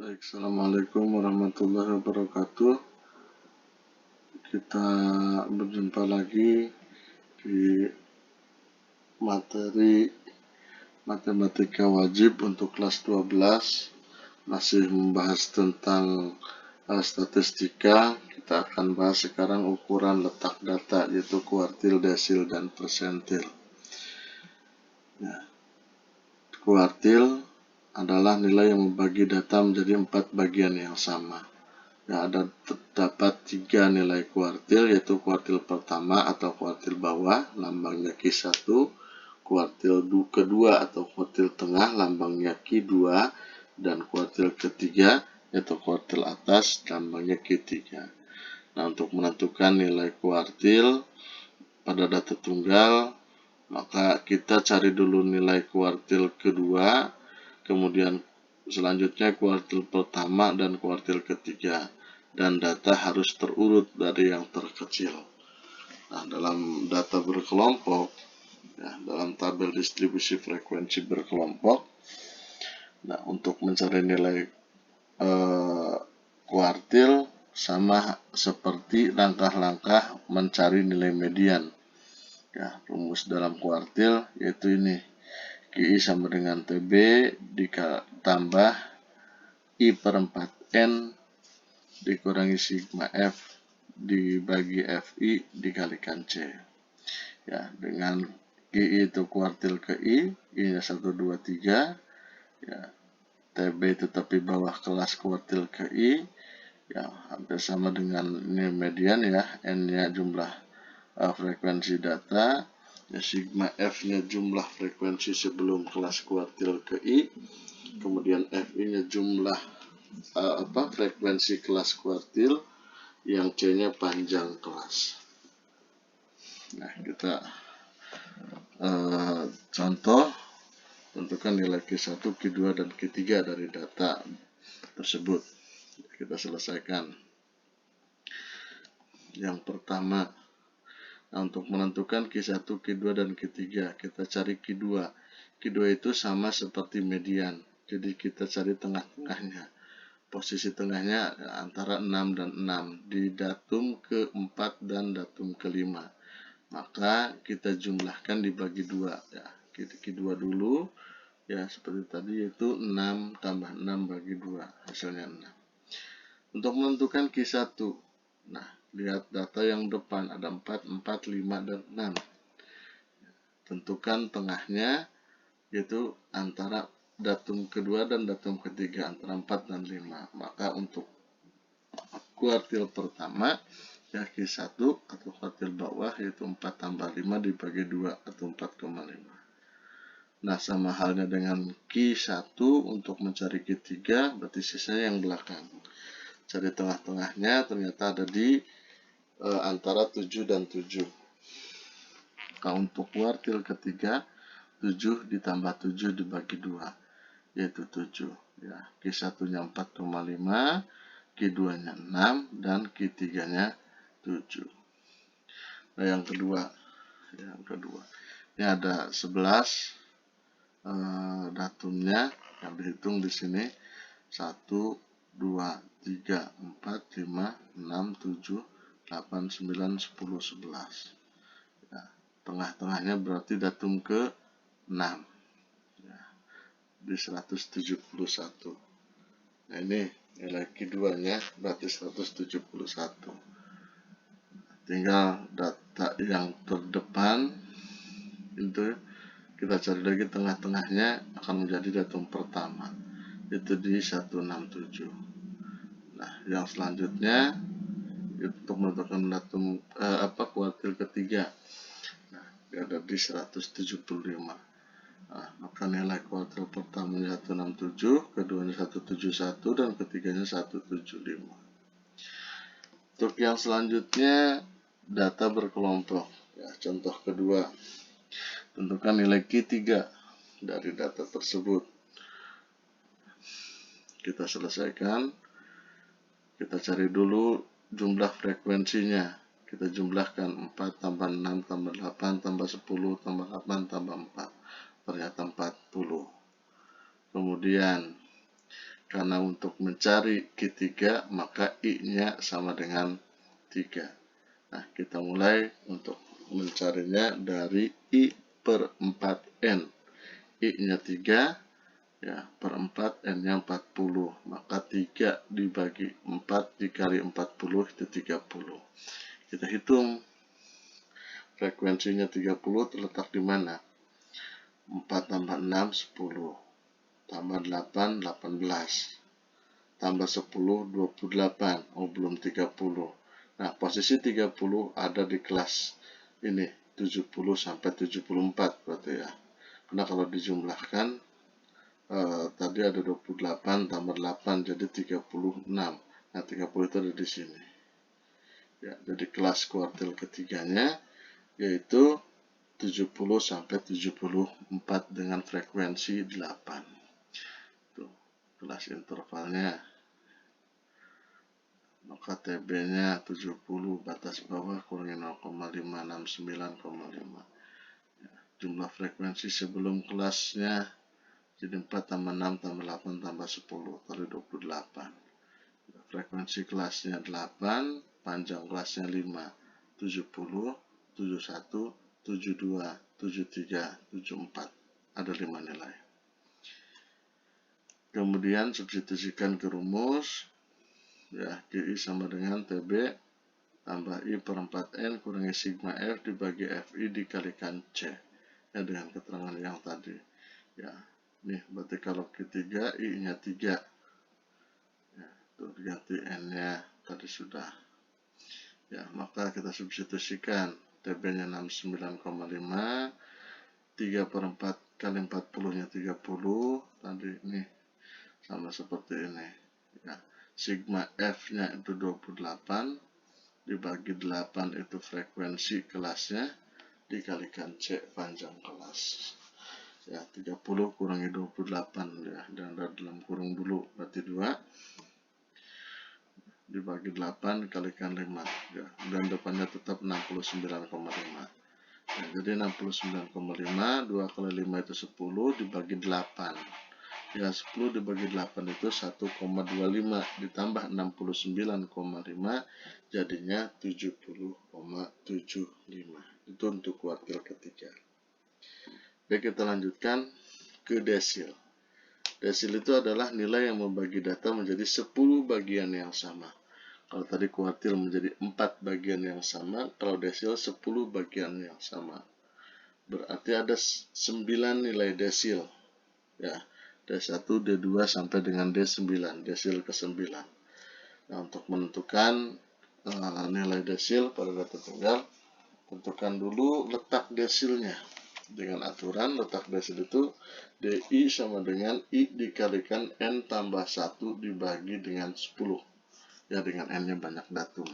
Baik, Assalamualaikum warahmatullahi wabarakatuh. Kita berjumpa lagi di materi matematika wajib untuk kelas 12. Masih membahas tentang statistika. Kita akan bahas sekarang ukuran letak data, yaitu kuartil, desil, dan persentil. Kuartil adalah nilai yang membagi data menjadi 4 bagian yang sama. Terdapat 3 nilai kuartil, yaitu kuartil pertama atau kuartil bawah, lambangnya Q1, kuartil kedua atau kuartil tengah, lambangnya Q2, dan kuartil ketiga, yaitu kuartil atas, lambangnya Q3. Nah, untuk menentukan nilai kuartil pada data tunggal, maka kita cari dulu nilai kuartil kedua, kemudian selanjutnya kuartil pertama dan kuartil ketiga, dan data harus terurut dari yang terkecil. Nah, dalam data berkelompok, dalam tabel distribusi frekuensi berkelompok, nah, untuk mencari nilai kuartil sama seperti langkah-langkah mencari nilai median. Rumus dalam kuartil yaitu ini. QI sama dengan TB ditambah I per 4N dikurangi sigma F dibagi FI dikalikan C. Dengan QI itu kuartil ke I, I-nya 1, 2, 3. TB itu tapi bawah kelas kuartil ke I. Hampir sama dengan ini median N-nya jumlah frekuensi data. Sigma F-nya jumlah frekuensi sebelum kelas kuartil ke I, kemudian FI-nya jumlah frekuensi kelas kuartil, yang C-nya panjang kelas. Nah, kita contoh, tentukan nilai Q1, Q2, dan Q3 dari data tersebut. Kita selesaikan. Yang pertama, untuk menentukan Q1, Q2, dan Q3, kita cari Q2. Q2 itu sama seperti median, jadi kita cari tengah-tengahnya. Posisi tengahnya antara 6 dan 6 di datum ke-4 dan datum ke-5. Maka kita jumlahkan dibagi 2. Q2 dulu, seperti tadi, yaitu 6 tambah 6 bagi 2, hasilnya 6. Untuk menentukan Q1, nah, lihat data yang depan, ada 4, 4, 5, dan 6. Tentukan tengahnya, yaitu antara datum kedua dan datum ketiga, antara 4 dan 5. Maka untuk kuartil pertama, Q1 atau kuartil bawah, yaitu 4 tambah 5 dibagi 2 atau 4,5. Nah, sama halnya dengan Q1, untuk mencari Q3, berarti sisanya yang belakang. Cari tengah-tengahnya, ternyata ada di antara 7 dan 7. Nah, untuk kuartil ketiga, 7 ditambah 7 dibagi 2, yaitu 7. Q1-nya 4,5, Q2-nya 6, dan Q3-nya 7. Nah, yang kedua, ini ada 11 datumnya yang dihitung di sini. 1, 2, 3, 4, 5, 6, 7, 8, 9, 10, 11. Tengah-tengahnya berarti datum ke-6, di 171. Nah, ini nilai Q2-nya berarti 171. Tinggal data yang terdepan itu kita cari lagi tengah-tengahnya, akan menjadi datum pertama, itu di 167. Nah, yang selanjutnya untuk menentukan datum kuartil ketiga, ada di 175. Nah, maka nilai kuartil pertamanya 167, keduanya 171, dan ketiganya 175. Untuk yang selanjutnya, data berkelompok. Contoh kedua, tentukan nilai Q3 dari data tersebut. Kita selesaikan. Kita cari dulu jumlah frekuensinya. Kita jumlahkan 4 tambah 6 tambah 8 tambah 10 tambah 8 tambah 4. Ternyata 40. Kemudian Karena untuk mencari Q3 maka I-nya sama dengan 3. Nah, kita mulai untuk mencarinya dari I per 4N. I-nya 3, ya, per 4, N-nya 40. Maka 3 dibagi 4 dikali 40 itu 30. Kita hitung frekuensinya 30 terletak di mana? 4 tambah 6, 10. Tambah 8, 18. Tambah 10, 28. Oh, belum 30. Nah, posisi 30 ada di kelas ini, 70 sampai 74 berarti ya. Karena kalau dijumlahkan, tadi ada 28 tambah 8, jadi 36. Nah, 30 itu ada di sini. Ya, jadi kelas kuartil ketiganya yaitu 70 sampai 74 dengan frekuensi 8. Tuh, kelas intervalnya. Maka TB-nya 70, batas bawah kurangi 0,569,5. Ya, jumlah frekuensi sebelum kelasnya jadi 4 tambah 6 tambah 8 tambah 10, kali 28. Ya, frekuensi kelasnya 8, panjang kelasnya 5, 70, 71, 72, 73, 74. Ada 5 nilai. Kemudian substitusikan ke rumus. Ya, GI sama dengan TB tambah I per 4N kurangi sigma F dibagi FI dikalikan C. Ya, dengan keterangan yang tadi. Ya, nih berarti kalau Q3 I-nya 3. Ya, tuh diganti N-nya tadi sudah. Ya, maka kita substitusikan TB-nya 69,5, 3 per 4 kali 40-nya 30, tadi ini sama seperti ini. Ya, sigma F-nya itu 28, dibagi 8 itu frekuensi kelasnya, dikalikan C panjang kelas. Ya, 30 kurangi 28 ya, dan dalam kurung dulu berarti 2. Dibagi 8 kalikan 5 ya, dan depannya tetap 69,5. Ya, jadi 69,5, 2 kali 5 itu 10, dibagi 8. Ya, 10 dibagi 8 itu 1,25, ditambah 69,5, jadinya 70,75. Itu untuk kuartil ketiga. Baik, kita lanjutkan ke desil. Desil itu adalah nilai yang membagi data menjadi 10 bagian yang sama. Kalau tadi kuartil menjadi 4 bagian yang sama, kalau desil 10 bagian yang sama. Berarti ada 9 nilai desil. Ya, D1, D2 sampai dengan D9, desil ke-9. Nah, untuk menentukan nilai desil pada data tunggal, tentukan dulu letak desilnya. Dengan aturan letak desil itu DI sama dengan I dikalikan N tambah 1 dibagi dengan 10. Ya, dengan N-nya banyak datum.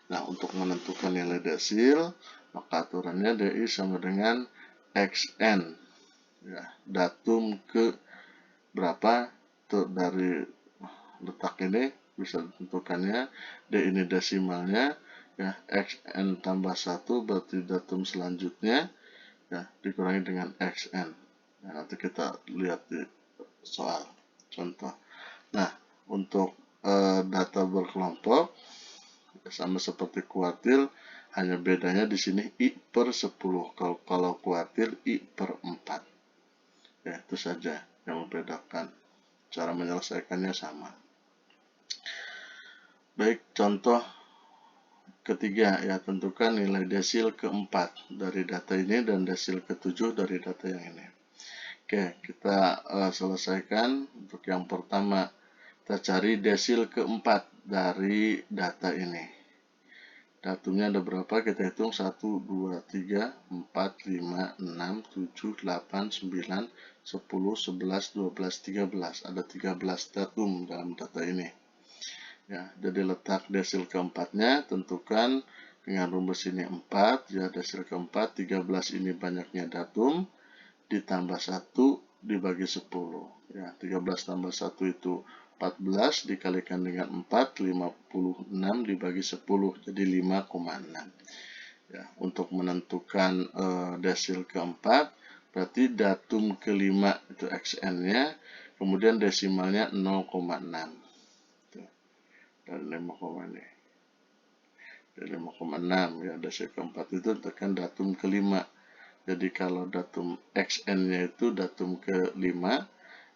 Nah, untuk menentukan nilai desil, maka aturannya DI sama dengan XN. Ya, datum ke berapa tuh dari letak ini bisa ditentukannya. D ini desimalnya, ya, XN tambah 1 berarti datum selanjutnya, ya, dikurangi dengan XN. Nah, nanti kita lihat di soal contoh. Nah, untuk data berkelompok sama seperti kuartil, hanya bedanya di sini I per 10. Kalau kuartil I per 4. Ya, itu saja yang membedakan. Cara menyelesaikannya sama. Baik, contoh ketiga, ya, tentukan nilai desil keempat dari data ini dan desil ke-7 dari data yang ini. Oke, kita selesaikan. Untuk yang pertama, kita cari desil keempat dari data ini. Datumnya ada berapa? Kita hitung 1, 2, 3, 4, 5, 6, 7, 8, 9, 10, 11, 12, 13. Ada 13 datum dalam data ini. Ya, jadi letak desil keempatnya, tentukan dengan rumus ini 4, ya, desil keempat, 13 ini banyaknya datum, ditambah 1 dibagi 10. Ya, 13 tambah 1 itu 14, dikalikan dengan 4, 56 dibagi 10, jadi 5,6. Ya, untuk menentukan desil keempat, berarti datum kelima itu XN-nya, kemudian desimalnya 0,6. Dan 5, dari 5,6 ya, desil keempat itu tekan datum kelima. Jadi kalau datum XN-nya itu datum ke-5,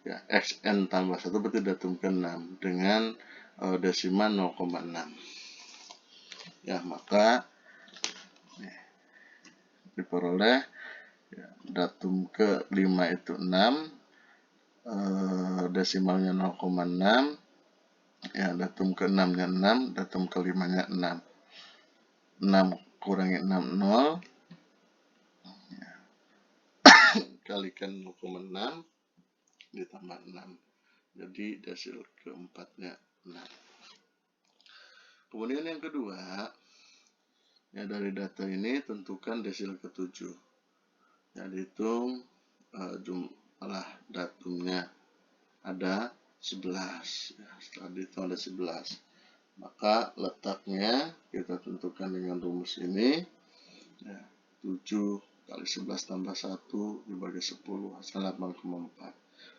ya XN tambah 1 berarti datum ke-6 dengan desimal 0,6. Ya, maka diperoleh ya, datum ke-5 itu 6, desimalnya 0,6, ya datum ke-6-nya 6, datum ke-5-nya 6. 6 kurangi 6, 0, ya, kalikan 0,6 ditambah 6. Jadi desil keempatnya 6. Kemudian yang kedua, ya dari data ini tentukan desil ke-7. Ya, dihitung jumlah datumnya ada 11. Ya, setelah dihitung ada 11. Maka letaknya kita tentukan dengan rumus ini. Ya, 7 kali 11 tambah 1 dibagi 10 hasil 8,4.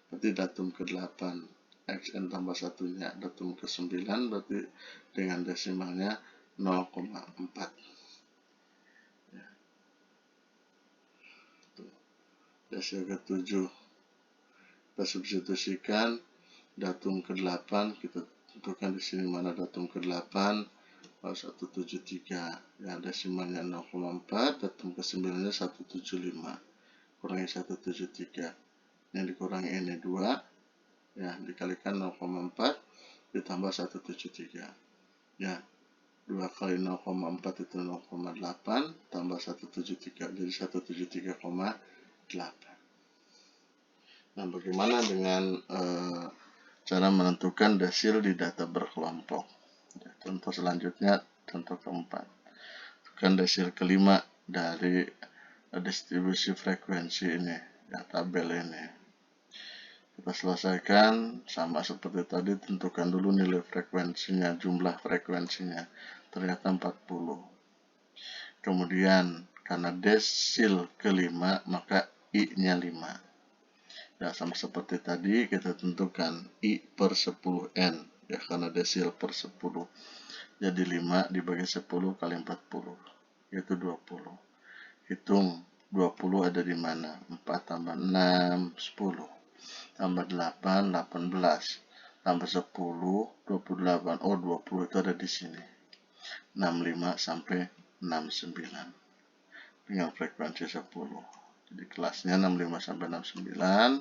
Berarti datum ke-8. XN tambah 1-nya datum ke-9 berarti dengan desimalnya 0,4. Ya. Desil ke-7 kita substitusikan datum ke-8, kita tentukan di sini mana datum ke-8, 173, ya desimalnya 0,4, datum ke-9-nya 175, kurangi 173, yang dikurangi ini 2, ya dikalikan 0,4 ditambah 173, ya 2 kali 0,4 itu 0,8 tambah 173, jadi 173,8. Nah, bagaimana dengan cara menentukan desil di data berkelompok? Ya, contoh selanjutnya, contoh keempat. Tentukan desil kelima dari distribusi frekuensi ini, ya tabel ini. Kita selesaikan sama seperti tadi, tentukan dulu nilai frekuensinya, jumlah frekuensinya. Ternyata 40. Kemudian karena desil kelima maka I-nya 5. Ya, sama seperti tadi kita tentukan I per 10N, ya karena desil per 10. Jadi 5 dibagi 10 kali 40, yaitu 20. Hitung 20 ada di mana? 4 tambah 6, 10. Tambah 8, 18. Tambah 10, 28. Oh, 20 itu ada di sini. 65 sampai 69. Dengan frekuensi 10. Jadi kelasnya 65 sampai 69,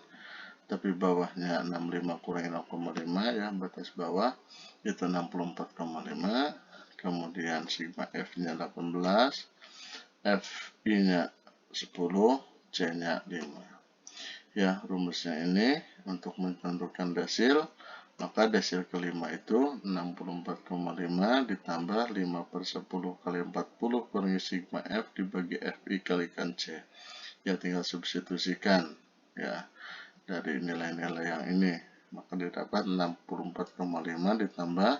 tapi bawahnya 65 kurangi 0,5, ya batas bawah itu 64,5. Kemudian sigma F-nya 18, F-I-nya 10, C-nya 5. Ya, rumusnya ini untuk menentukan desil, maka desil kelima itu 64,5 ditambah 5 per 10 kali 40 kurangi sigma F dibagi Fi kalikan C. Ya, tinggal substitusikan ya dari nilai-nilai yang ini, maka didapat 64,5 ditambah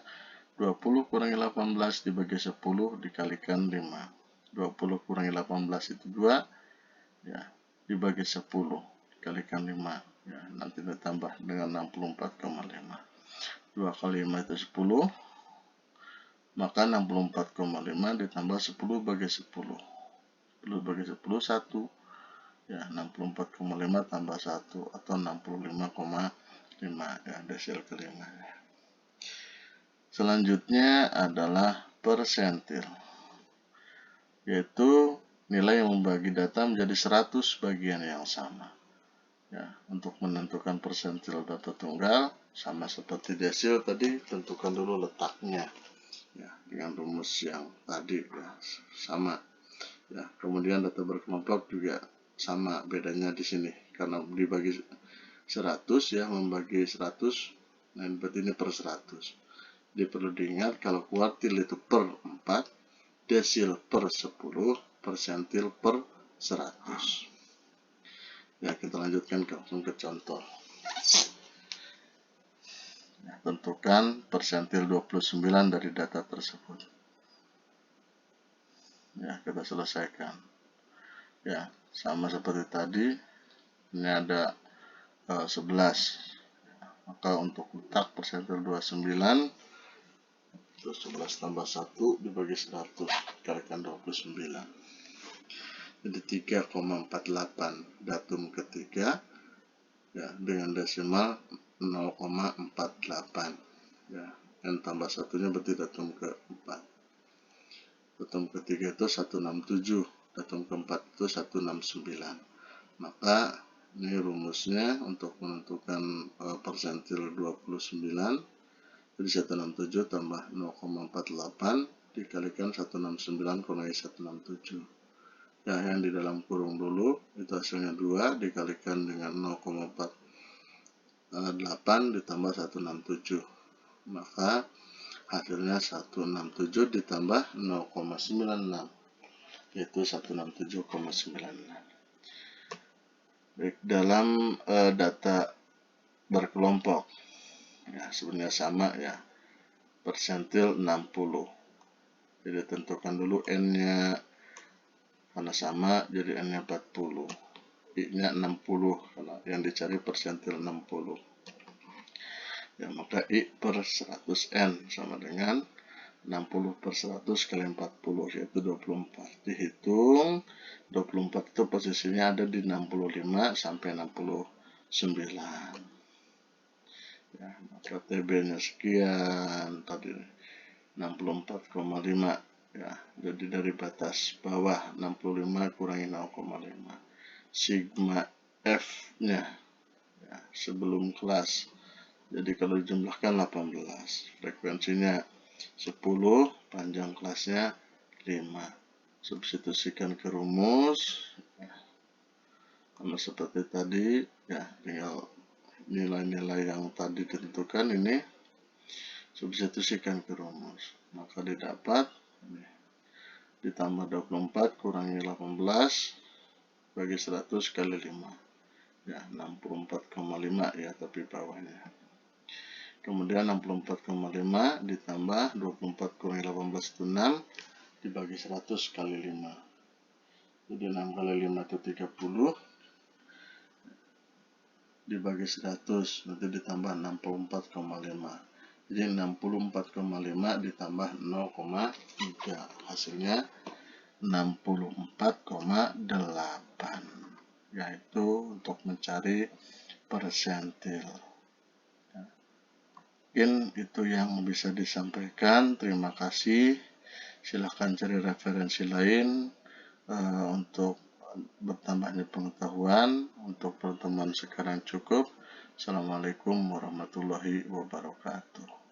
20 kurangi 18 dibagi 10 dikalikan 5. 20 kurangi 18 itu 2, ya dibagi 10 dikalikan 5, ya nanti ditambah dengan 64,5. 2 kali 5 itu 10, maka 64,5 ditambah 10 bagi 10. 10 bagi 10 1, ya 64,5 tambah 1 atau 65,5, ya desil kelima. Selanjutnya adalah persentil, yaitu nilai yang membagi data menjadi 100 bagian yang sama. Ya, untuk menentukan persentil data tunggal sama seperti desil tadi, tentukan dulu letaknya, ya dengan rumus yang tadi, ya sama. Ya, kemudian data berkelompok juga sama, bedanya di sini karena dibagi 100, ya membagi 100, nah berarti ini per 100. Jadi perlu diingat kalau kuartil itu per 4, desil per 10, persentil per 100. Ya, kita lanjutkan langsung ke contoh. Ya, tentukan persentil 29 dari data tersebut. Ya, kita selesaikan. Ya, sama seperti tadi, ini ada 11. Maka untuk letak persentil 29, terus 11 tambah 1 dibagi 100 dikalikan 29. Jadi 3,48 datum ketiga ya, dengan desimal 0,48 ya. N tambah satunya berarti datum keempat. Datum ketiga itu 167, datum keempat itu 169. Maka ini rumusnya untuk menentukan persentil 29. Jadi 167 tambah 0,48 dikalikan 169 kurangi 167. Ya, yang di dalam kurung dulu itu hasilnya 2 dikalikan dengan 0,48 ditambah 167. Maka hasilnya 167 ditambah 0,96 yaitu 167,96. Baik, dalam data berkelompok ya sebenarnya sama ya, persentil 60. Jadi tentukan dulu N-nya karena sama jadi N-nya 40, I-nya 60 karena yang dicari persentil 60. Ya, maka I per 100 N sama dengan 60 per 100 kali 40 yaitu 24. Dihitung 24 itu posisinya ada di 65 sampai 69. Ya, maka TB-nya sekian tadi 64,5 ya. Jadi dari batas bawah 65 kurangi 0,5. Sigma F-nya ya, sebelum kelas. Jadi kalau dijumlahkan 18. Frekuensinya 10, panjang kelasnya 5. Substitusikan ke rumus ya. Karena seperti tadi ya, tinggal nilai-nilai yang tadi ditentukan ini substitusikan ke rumus. Maka didapat ini, ditambah 24 kurangi 18 bagi 100 kali 5 ya, 64,5 ya, tapi bawahnya. Kemudian 64,5 ditambah 24 kurangi 18 itu 6 dibagi 100 kali 5. Jadi 6 kali 5 itu 30 dibagi 100 nanti ditambah 64,5. Jadi 64,5 ditambah 0,3 hasilnya 64,8, yaitu untuk mencari persentil. Mungkin itu yang bisa disampaikan. Terima kasih. Silahkan cari referensi lain untuk bertambahnya pengetahuan. Untuk pertemuan sekarang cukup. Assalamualaikum warahmatullahi wabarakatuh.